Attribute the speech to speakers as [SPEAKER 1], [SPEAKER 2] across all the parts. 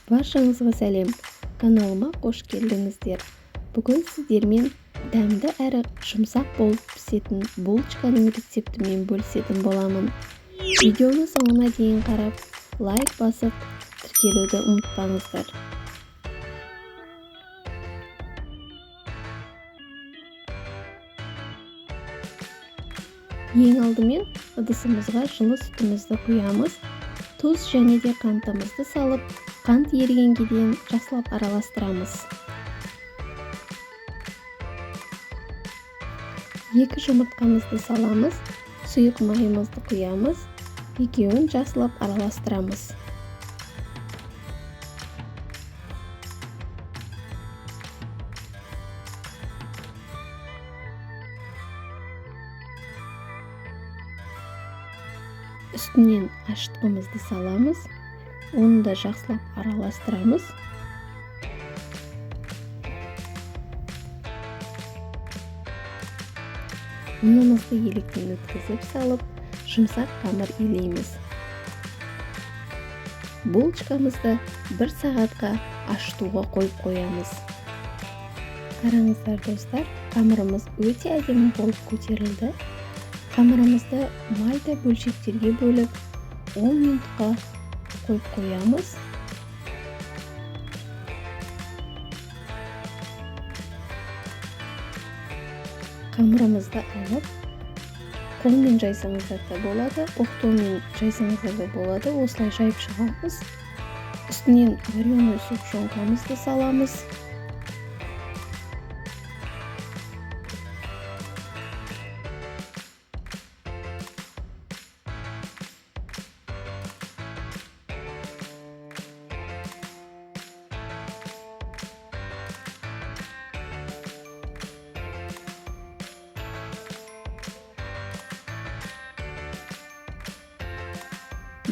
[SPEAKER 1] Баршаңызға сәлем, каналыма қош келдіңіздер. Бүгін сіздермен дәмді әрі жұмсақ болып пісетін булочканың рецептімен бөлісетін боламын. Видеоны соңына дейін қарап, лайк басып, тіркелуді ұмытпаңыздар. Ең алдымен ыдысымызға жылы сүтімізді құямыз. Тұз және де қантымызды салып, қант ерігенге дейін жақсылап араластырамыз. 2 жұмыртқамызды саламыз, сұйық майымызды құямыз, екеуін жақсылап араластырамыз. Үстінен ашытқымызды саламыз, оны да жақсылап араластырамыз. Ұнымызды електен өткізіп салып, жұмсақ қамыр илейміз. Булочкамызды 1 сағатқа ашытуға қойып қоямыз. Қараңыздар достар, қамырымыз өте әдемі болып көтерілді. Қамырымызды майда бөлшектерге бөліп 10 минутқа қойып қоямыз. Қамырымызды алып, қолмен жайсаңыздар да болады, оқтаумен жайсаңыздар да болады. Осылай жайып шығамыз. Үстінен вареный сгущенкамызды саламыз.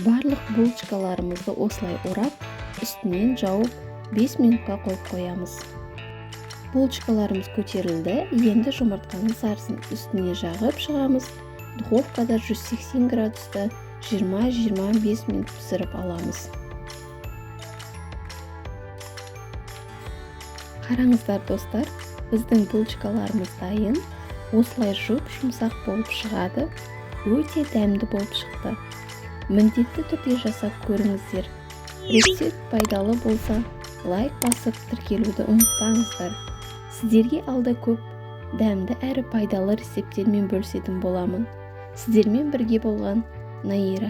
[SPEAKER 1] Барлық булочкаларымызды осылай орап, үстінен жауып 5 минутқа қойып қоямыз. Булочкаларымыз көтерілді, енді жұмыртқаның сарысын үстіне жағып шығамыз. Духовкада 180 градуста 20-25 минут пісіріп аламыз. Қараңыздар достар, біздің булочкаларымыз дайын. Осылай жұмсақ болып шығады. Өте дәмді болып шықты. Міндетті түрде жасап көріңіздер. Рецепт пайдалы болса, лайк басып, тіркелуді ұмытпаңыздар. Сіздерге алда көп дәмді әрі пайдалы рецепттермен бөлісетін боламын. Сіздермен бірге болған Наира.